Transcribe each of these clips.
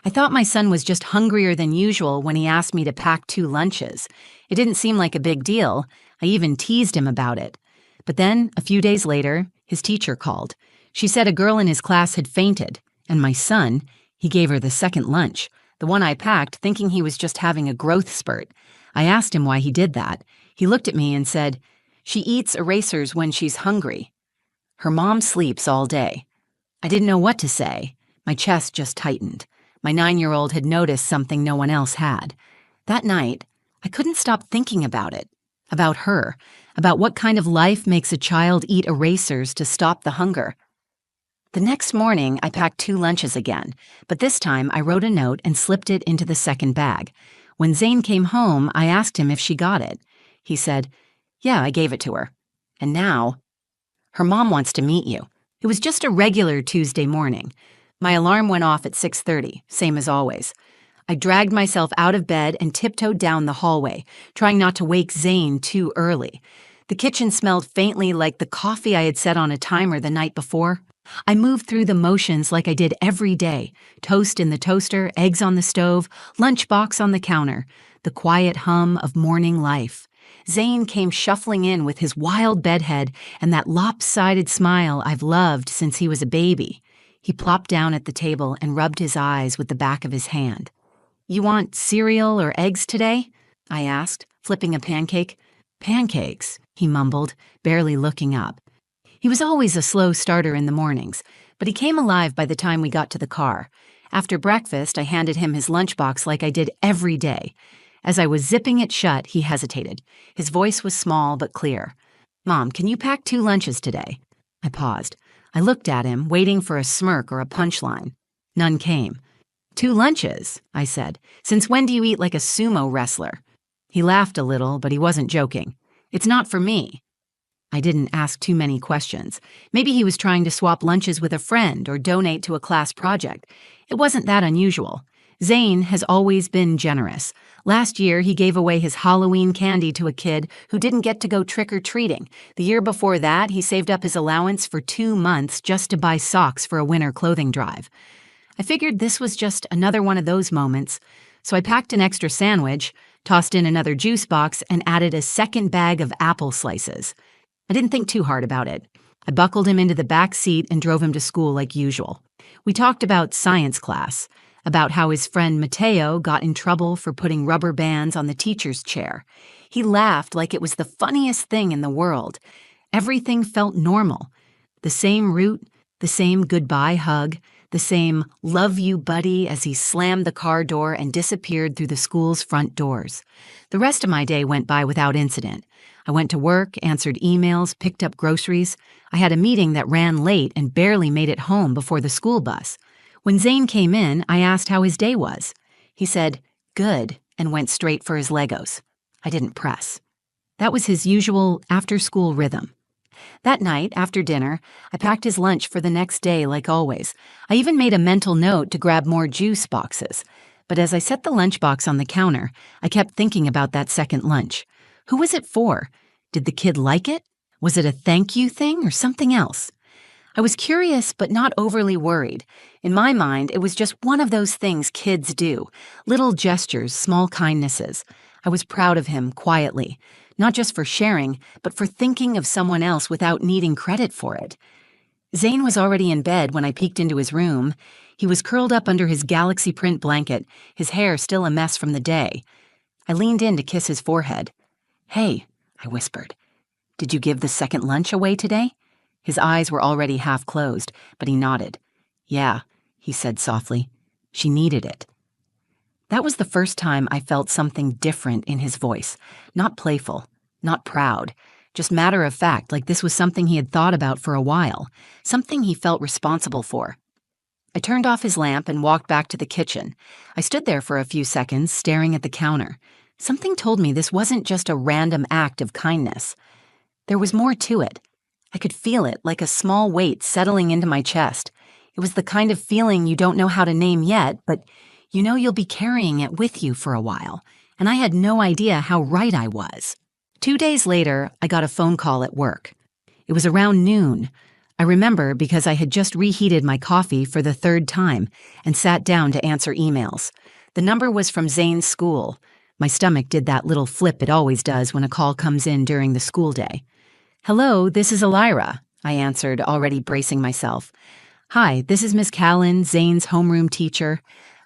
I thought my son was just hungrier than usual when he asked me to pack 2 lunches. It didn't seem like a big deal. I even teased him about it. But then, a few days later, his teacher called. She said a girl in his class had fainted, and my son, he gave her the second lunch, the one I packed thinking he was just having a growth spurt. I asked him why he did that. He looked at me and said, "She eats erasers when she's hungry. Her mom sleeps all day." I didn't know what to say. My chest just tightened. My 9-year-old had noticed something no one else had. That night, I couldn't stop thinking about it, about her, about what kind of life makes a child eat erasers to stop the hunger. The next morning, I packed 2 lunches again, but this time I wrote a note and slipped it into the second bag. When Zane came home, I asked him if she got it. He said, "Yeah, I gave it to her. And now, her mom wants to meet you." It was just a regular Tuesday morning. My alarm went off at 6:30, same as always. I dragged myself out of bed and tiptoed down the hallway, trying not to wake Zane too early. The kitchen smelled faintly like the coffee I had set on a timer the night before. I moved through the motions like I did every day. Toast in the toaster, eggs on the stove, lunchbox on the counter. The quiet hum of morning life. Zane came shuffling in with his wild bedhead and that lopsided smile I've loved since he was a baby. He plopped down at the table and rubbed his eyes with the back of his hand. "You want cereal or eggs today?" I asked, flipping a pancake. "Pancakes," he mumbled, barely looking up. He was always a slow starter in the mornings, but he came alive by the time we got to the car. After breakfast, I handed him his lunchbox like I did every day. As I was zipping it shut, he hesitated. His voice was small but clear. "Mom, can you pack 2 lunches today?" I paused. I looked at him, waiting for a smirk or a punchline. None came. "2 lunches," I said. "Since when do you eat like a sumo wrestler?" He laughed a little, but he wasn't joking. "It's not for me." I didn't ask too many questions. Maybe he was trying to swap lunches with a friend or donate to a class project. It wasn't that unusual. Zane has always been generous. Last year, he gave away his Halloween candy to a kid who didn't get to go trick-or-treating. The year before that, he saved up his allowance for 2 months just to buy socks for a winter clothing drive. I figured this was just another one of those moments, so I packed an extra sandwich, tossed in another juice box, and added a second bag of apple slices. I didn't think too hard about it. I buckled him into the back seat and drove him to school like usual. We talked about science class, about how his friend Mateo got in trouble for putting rubber bands on the teacher's chair. He laughed like it was the funniest thing in the world. Everything felt normal. The same route, the same goodbye hug, the same "love you, buddy" as he slammed the car door and disappeared through the school's front doors. The rest of my day went by without incident. I went to work, answered emails, picked up groceries. I had a meeting that ran late and barely made it home before the school bus. When Zane came in, I asked how his day was. He said, "Good," and went straight for his Legos. I didn't press. That was his usual after-school rhythm. That night, after dinner, I packed his lunch for the next day like always. I even made a mental note to grab more juice boxes. But as I set the lunchbox on the counter, I kept thinking about that second lunch. Who was it for? Did the kid like it? Was it a thank you thing or something else? I was curious but not overly worried. In my mind, it was just one of those things kids do. Little gestures, small kindnesses. I was proud of him, quietly. Not just for sharing, but for thinking of someone else without needing credit for it. Zane was already in bed when I peeked into his room. He was curled up under his galaxy print blanket, his hair still a mess from the day. I leaned in to kiss his forehead. "Hey," I whispered. "Did you give the second lunch away today?" His eyes were already half closed, but he nodded. "Yeah," he said softly. "She needed it." That was the first time I felt something different in his voice. Not playful, not proud, just matter of fact, like this was something he had thought about for a while, something he felt responsible for. I turned off his lamp and walked back to the kitchen. I stood there for a few seconds, staring at the counter. Something told me this wasn't just a random act of kindness. There was more to it. I could feel it, like a small weight settling into my chest. It was the kind of feeling you don't know how to name yet, but you know you'll be carrying it with you for a while, and I had no idea how right I was. 2 days later, I got a phone call at work. It was around noon. I remember because I had just reheated my coffee for the third time and sat down to answer emails. The number was from Zane's school. My stomach did that little flip it always does when a call comes in during the school day. "Hello, this is Elira," I answered, already bracing myself. "Hi, this is Miss Callan, Zane's homeroom teacher.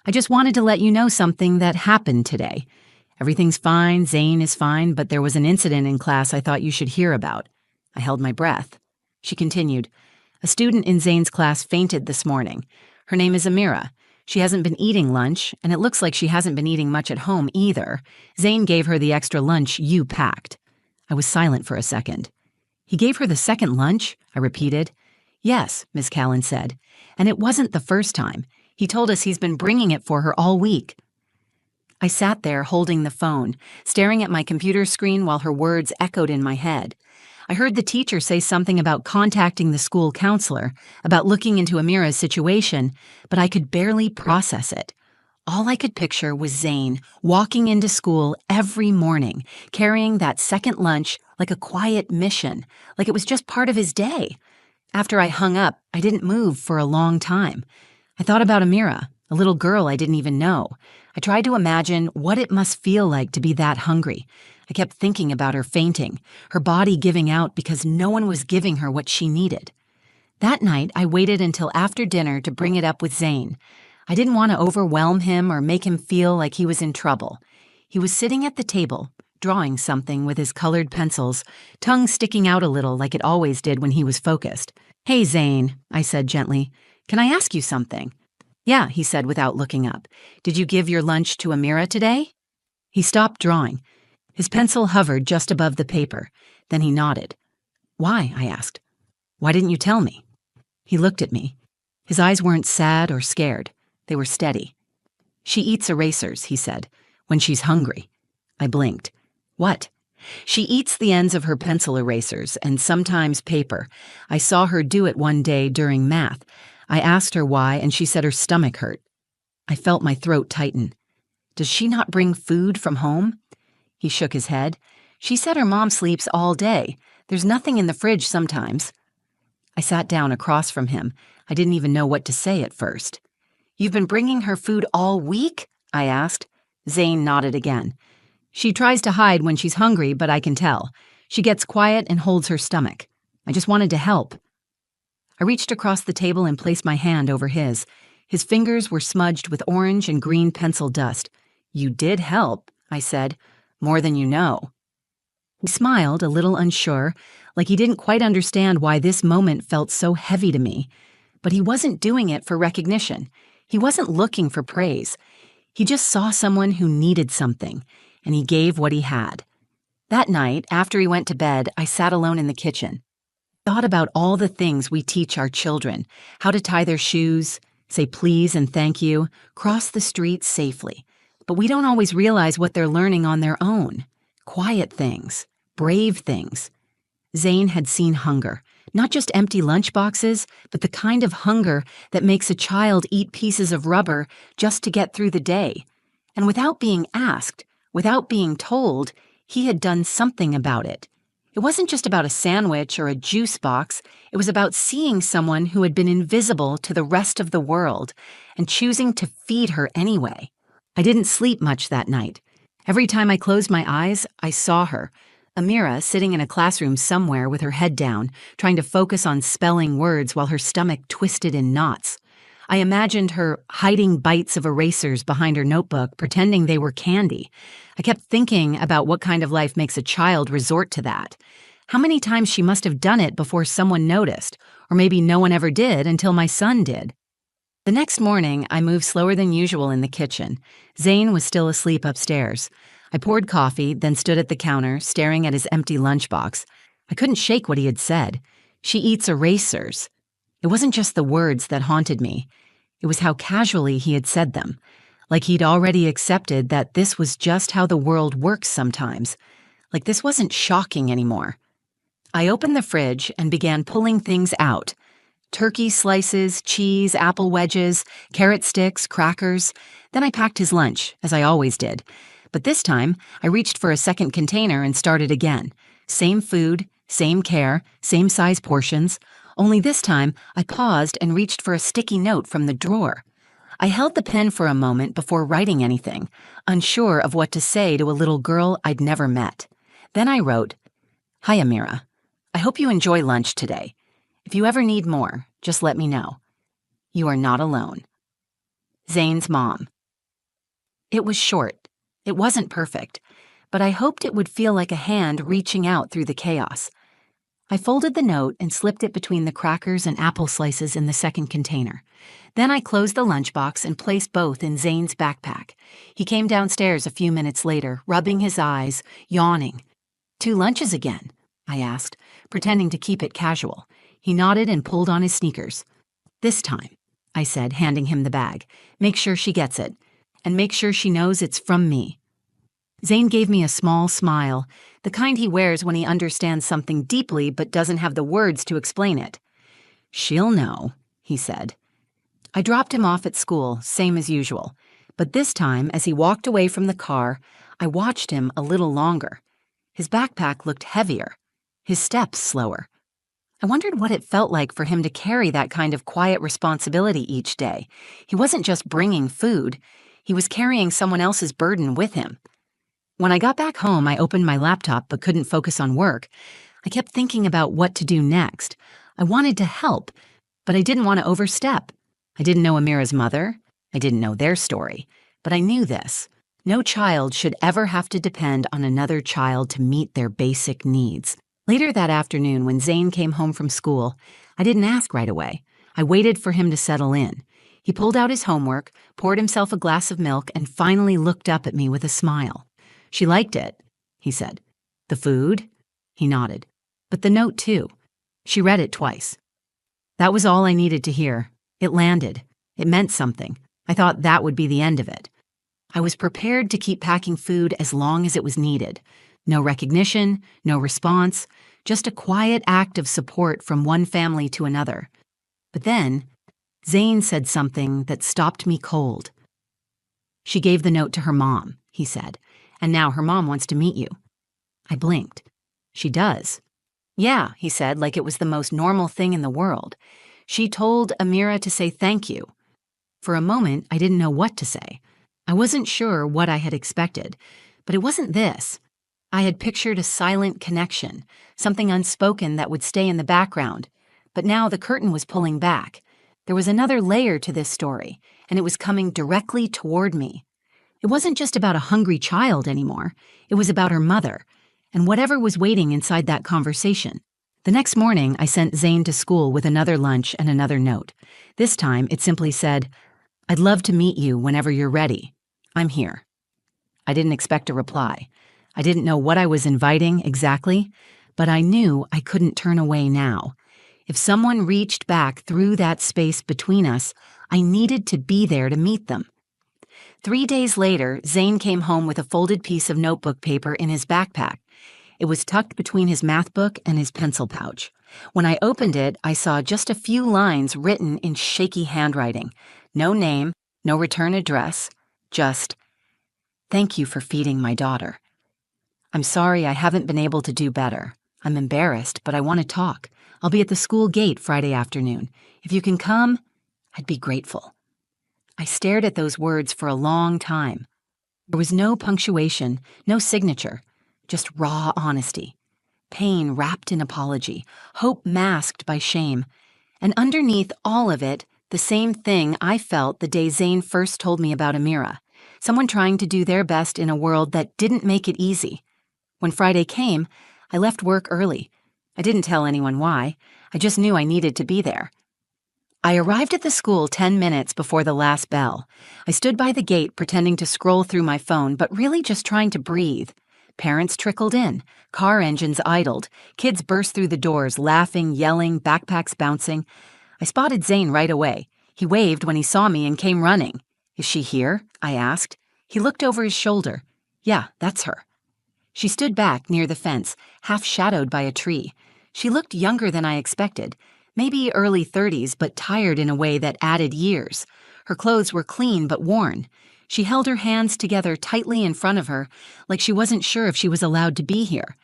I just wanted to let you know something that happened today. Everything's fine, Zane is fine, but there was an incident in class I thought you should hear about." I held my breath. She continued, "A student in Zane's class fainted this morning. Her name is Amira. She hasn't been eating lunch, and it looks like she hasn't been eating much at home either. Zane gave her the extra lunch you packed." I was silent for a second. "He gave her the second lunch?" I repeated. "Yes," Miss Callan said, "and it wasn't the first time. He told us he's been bringing it for her all week." I sat there holding the phone, staring at my computer screen while her words echoed in my head. I heard the teacher say something about contacting the school counselor, about looking into Amira's situation, but I could barely process it. All I could picture was Zane walking into school every morning, carrying that second lunch like a quiet mission, like it was just part of his day. After I hung up, I didn't move for a long time. I thought about Amira, a little girl I didn't even know. I tried to imagine what it must feel like to be that hungry. I kept thinking about her fainting, her body giving out because no one was giving her what she needed. That night, I waited until after dinner to bring it up with Zane. I didn't want to overwhelm him or make him feel like he was in trouble. He was sitting at the table, drawing something with his colored pencils, tongue sticking out a little like it always did when he was focused. "Hey, Zane," I said gently, "can I ask you something?" "Yeah," he said without looking up. "Did you give your lunch to Amira today?" He stopped drawing. His pencil hovered just above the paper. Then he nodded. "Why?" I asked. "Why didn't you tell me?" He looked at me. His eyes weren't sad or scared. They were steady. "She eats erasers," he said, "when she's hungry." I blinked. "What?" "She eats the ends of her pencil erasers and sometimes paper. I saw her do it one day during math. I asked her why, and she said her stomach hurt." I felt my throat tighten. "Does she not bring food from home?" He shook his head. "She said her mom sleeps all day. There's nothing in the fridge sometimes." I sat down across from him. I didn't even know what to say at first. "You've been bringing her food all week?" I asked. Zane nodded again. "She tries to hide when she's hungry, but I can tell. She gets quiet and holds her stomach. I just wanted to help." I reached across the table and placed my hand over his. His fingers were smudged with orange and green pencil dust. "You did help," I said. "More than you know." He smiled, a little unsure, like he didn't quite understand why this moment felt so heavy to me. But he wasn't doing it for recognition. He wasn't looking for praise. He just saw someone who needed something, and he gave what he had. That night, after he went to bed, I sat alone in the kitchen. Thought about all the things we teach our children, how to tie their shoes, say please and thank you, cross the street safely. But we don't always realize what they're learning on their own. Quiet things, brave things. Zane had seen hunger, not just empty lunchboxes, but the kind of hunger that makes a child eat pieces of rubber just to get through the day. And without being asked, without being told, he had done something about it. It wasn't just about a sandwich or a juice box. It was about seeing someone who had been invisible to the rest of the world and choosing to feed her anyway. I didn't sleep much that night. Every time I closed my eyes, I saw her, Amira, sitting in a classroom somewhere with her head down, trying to focus on spelling words while her stomach twisted in knots. I imagined her hiding bites of erasers behind her notebook, pretending they were candy. I kept thinking about what kind of life makes a child resort to that. How many times she must have done it before someone noticed, or maybe no one ever did until my son did. The next morning, I moved slower than usual in the kitchen. Zane was still asleep upstairs. I poured coffee, then stood at the counter, staring at his empty lunchbox. I couldn't shake what he had said. "She eats erasers." It wasn't just the words that haunted me. It was how casually he had said them, like he'd already accepted that this was just how the world works sometimes, like this wasn't shocking anymore. I opened the fridge and began pulling things out. Turkey slices, cheese, apple wedges, carrot sticks, crackers. Then I packed his lunch, as I always did. But this time, I reached for a second container and started again. Same food, same care, same size portions, Only this time, I paused and reached for a sticky note from the drawer. I held the pen for a moment before writing anything, unsure of what to say to a little girl I'd never met. Then I wrote, "Hi, Amira. I hope you enjoy lunch today. If you ever need more, just let me know. You are not alone. Zane's mom." It was short. It wasn't perfect, but I hoped it would feel like a hand reaching out through the chaos. I folded the note and slipped it between the crackers and apple slices in the second container. Then I closed the lunchbox and placed both in Zane's backpack. He came downstairs a few minutes later, rubbing his eyes, yawning. "2 lunches again?" I asked, pretending to keep it casual. He nodded and pulled on his sneakers. "This time," I said, handing him the bag. "Make sure she gets it. And make sure she knows it's from me." Zane gave me a small smile, the kind he wears when he understands something deeply but doesn't have the words to explain it. "She'll know," he said. I dropped him off at school, same as usual. But this time, as he walked away from the car, I watched him a little longer. His backpack looked heavier, his steps slower. I wondered what it felt like for him to carry that kind of quiet responsibility each day. He wasn't just bringing food, he was carrying someone else's burden with him. When I got back home, I opened my laptop but couldn't focus on work. I kept thinking about what to do next. I wanted to help, but I didn't want to overstep. I didn't know Amira's mother. I didn't know their story. But I knew this. No child should ever have to depend on another child to meet their basic needs. Later that afternoon, when Zane came home from school, I didn't ask right away. I waited for him to settle in. He pulled out his homework, poured himself a glass of milk, and finally looked up at me with a smile. "She liked it," he said. "The food?" He nodded. "But the note, too. She read it twice." That was all I needed to hear. It landed. It meant something. I thought that would be the end of it. I was prepared to keep packing food as long as it was needed. No recognition, no response, just a quiet act of support from one family to another. But then, Zane said something that stopped me cold. "She gave the note to her mom," he said, "and now her mom wants to meet you." I blinked. "She does?" "Yeah," he said, like it was the most normal thing in the world. "She told Amira to say thank you." For a moment, I didn't know what to say. I wasn't sure what I had expected, but it wasn't this. I had pictured a silent connection, something unspoken that would stay in the background. But now the curtain was pulling back. There was another layer to this story, and it was coming directly toward me. It wasn't just about a hungry child anymore. It was about her mother, and whatever was waiting inside that conversation. The next morning, I sent Zane to school with another lunch and another note. This time, it simply said, "I'd love to meet you whenever you're ready. I'm here." I didn't expect a reply. I didn't know what I was inviting exactly, but I knew I couldn't turn away now. If someone reached back through that space between us, I needed to be there to meet them. 3 days later, Zane came home with a folded piece of notebook paper in his backpack. It was tucked between his math book and his pencil pouch. When I opened it, I saw just a few lines written in shaky handwriting. No name, no return address, just, "Thank you for feeding my daughter. I'm sorry I haven't been able to do better. I'm embarrassed, but I want to talk. I'll be at the school gate Friday afternoon. If you can come, I'd be grateful." I stared at those words for a long time. There was no punctuation, no signature, just raw honesty. Pain wrapped in apology, hope masked by shame. And underneath all of it, the same thing I felt the day Zane first told me about Amira. Someone trying to do their best in a world that didn't make it easy. When Friday came, I left work early. I didn't tell anyone why. I just knew I needed to be there. I arrived at the school 10 minutes before the last bell. I stood by the gate pretending to scroll through my phone, but really just trying to breathe. Parents trickled in. Car engines idled. Kids burst through the doors, laughing, yelling, backpacks bouncing. I spotted Zane right away. He waved when he saw me and came running. "Is she here?" I asked. He looked over his shoulder. "Yeah, that's her." She stood back near the fence, half shadowed by a tree. She looked younger than I expected. Maybe early 30s, but tired in a way that added years. Her clothes were clean but worn. She held her hands together tightly in front of her, like she wasn't sure if she was allowed to be here.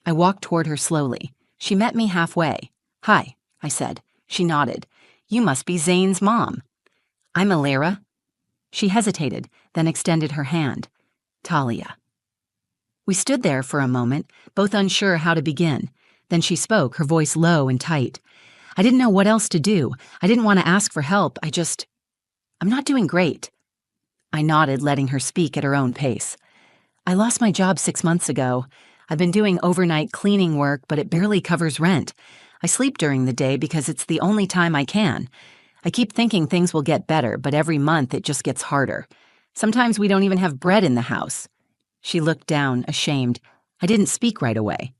I walked toward her slowly. She met me halfway. "Hi," I said. She nodded. You must be Zane's mom. I'm Alira. She hesitated, then extended her hand. Talia. We stood there for a moment, both unsure how to begin. Then she spoke, her voice low and tight. I didn't know what else to do. I didn't want to ask for help. I'm not doing great. I nodded, letting her speak at her own pace. I lost my job 6 months ago. I've been doing overnight cleaning work, but it barely covers rent. I sleep during the day because it's the only time I can. I keep thinking things will get better, but every month it just gets harder. Sometimes we don't even have bread in the house. She looked down, ashamed. I didn't speak right away.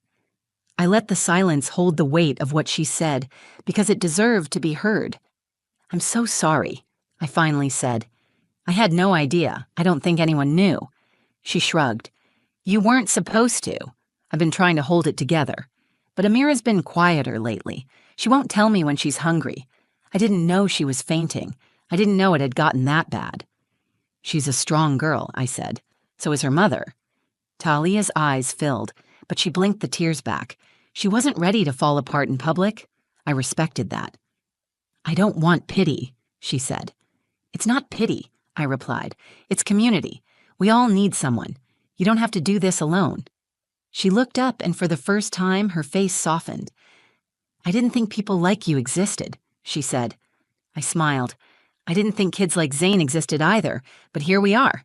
I let the silence hold the weight of what she said, because it deserved to be heard. I'm so sorry, I finally said. I had no idea. I don't think anyone knew. She shrugged. You weren't supposed to. I've been trying to hold it together. But Amira's been quieter lately. She won't tell me when she's hungry. I didn't know she was fainting. I didn't know it had gotten that bad. She's a strong girl, I said. So is her mother. Talia's eyes filled, but she blinked the tears back. She wasn't ready to fall apart in public. I respected that. I don't want pity, she said. It's not pity, I replied. It's community. We all need someone. You don't have to do this alone. She looked up, and for the first time, her face softened. I didn't think people like you existed, she said. I smiled. I didn't think kids like Zane existed either, but here we are.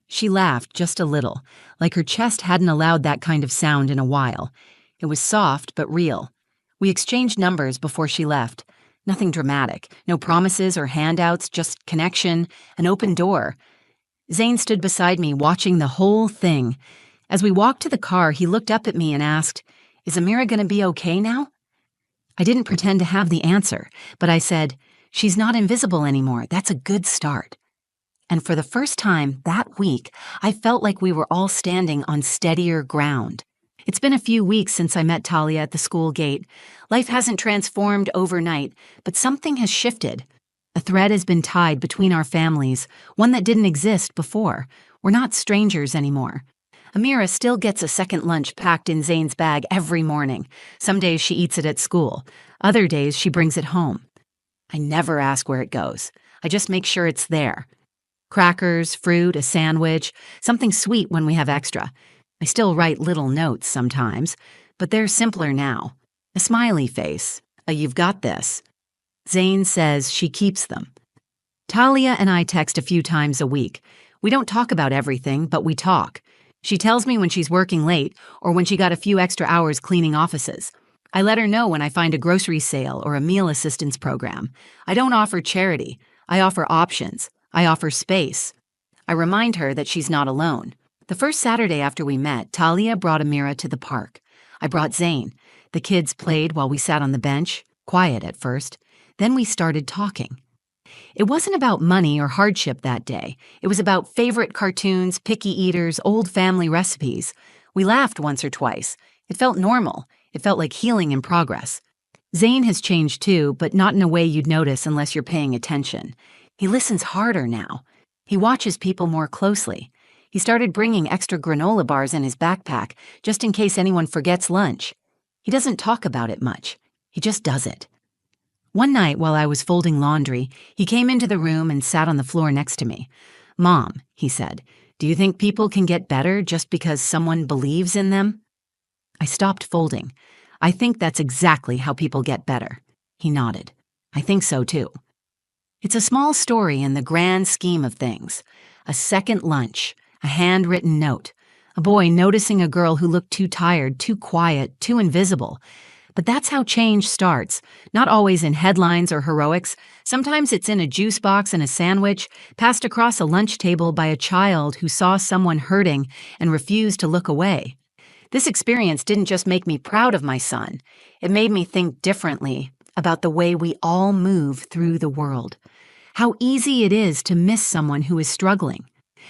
She laughed just a little, like her chest hadn't allowed that kind of sound in a while. It was soft but real. We exchanged numbers before she left. Nothing dramatic, no promises or handouts, just connection, an open door. Zane stood beside me watching the whole thing. As we walked to the car, he looked up at me and asked, Is Amira going to be okay now? I didn't pretend to have the answer, but I said, She's not invisible anymore. That's a good start. And for the first time that week, I felt like we were all standing on steadier ground. It's been a few weeks since I met Talia at the school gate. Life hasn't transformed overnight, but something has shifted. A thread has been tied between our families, one that didn't exist before. We're not strangers anymore. Amira still gets a second lunch packed in Zane's bag every morning. Some days she eats it at school. Other days she brings it home. I never ask where it goes. I just make sure it's there. Crackers, fruit, a sandwich, something sweet when we have extra. I still write little notes sometimes, but they're simpler now. A smiley face, a you've got this. Zane says she keeps them. Talia and I text a few times a week. We don't talk about everything, but we talk. She tells me when she's working late or when she got a few extra hours cleaning offices. I let her know when I find a grocery sale or a meal assistance program. I don't offer charity. I offer options. I offer space. I remind her that she's not alone. The first Saturday after we met, Talia brought Amira to the park. I brought Zane. The kids played while we sat on the bench, quiet at first. Then we started talking. It wasn't about money or hardship that day. It was about favorite cartoons, picky eaters, old family recipes. We laughed once or twice. It felt normal. It felt like healing in progress. Zane has changed too, but not in a way you'd notice unless you're paying attention. He listens harder now. He watches people more closely. He started bringing extra granola bars in his backpack, just in case anyone forgets lunch. He doesn't talk about it much. He just does it. One night while I was folding laundry, he came into the room and sat on the floor next to me. "Mom," he said, "do you think people can get better just because someone believes in them?" I stopped folding. "I think that's exactly how people get better." He nodded. "I think so too." It's a small story in the grand scheme of things. A second lunch, a handwritten note, a boy noticing a girl who looked too tired, too quiet, too invisible. But that's how change starts, not always in headlines or heroics. Sometimes it's in a juice box and a sandwich, passed across a lunch table by a child who saw someone hurting and refused to look away. This experience didn't just make me proud of my son. It made me think differently about the way we all move through the world. How easy it is to miss someone who is struggling.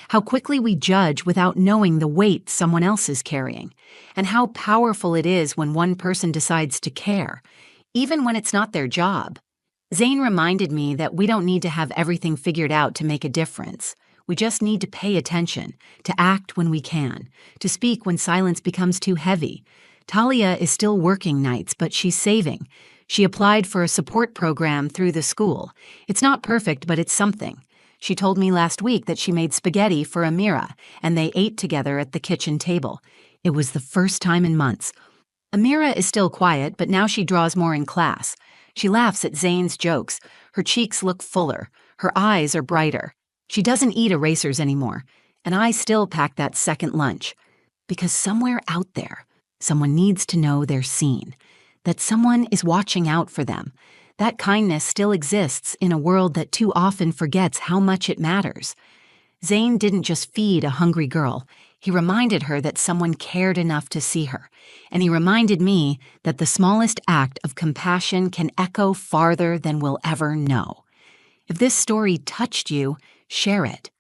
How quickly we judge without knowing the weight someone else is carrying. And how powerful it is when one person decides to care, even when it's not their job. Zane reminded me that we don't need to have everything figured out to make a difference. We just need to pay attention, to act when we can, to speak when silence becomes too heavy. Talia is still working nights, but she's saving. She applied for a support program through the school. It's not perfect, but it's something. She told me last week that she made spaghetti for Amira, and they ate together at the kitchen table. It was the first time in months. Amira is still quiet, but now she draws more in class. She laughs at Zane's jokes. Her cheeks look fuller. Her eyes are brighter. She doesn't eat erasers anymore, and I still pack that second lunch. Because somewhere out there, someone needs to know they're seen, that someone is watching out for them. That kindness still exists in a world that too often forgets how much it matters. Zane didn't just feed a hungry girl. He reminded her that someone cared enough to see her. And he reminded me that the smallest act of compassion can echo farther than we'll ever know. If this story touched you, share it.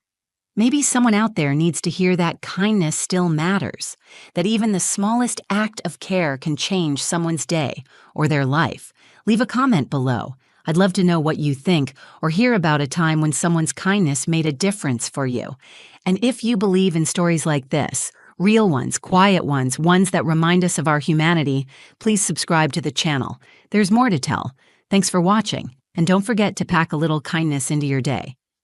Maybe someone out there needs to hear that kindness still matters, that even the smallest act of care can change someone's day or their life. Leave a comment below. I'd love to know what you think or hear about a time when someone's kindness made a difference for you. And if you believe in stories like this, real ones, quiet ones, ones that remind us of our humanity, please subscribe to the channel. There's more to tell. Thanks for watching, and don't forget to pack a little kindness into your day.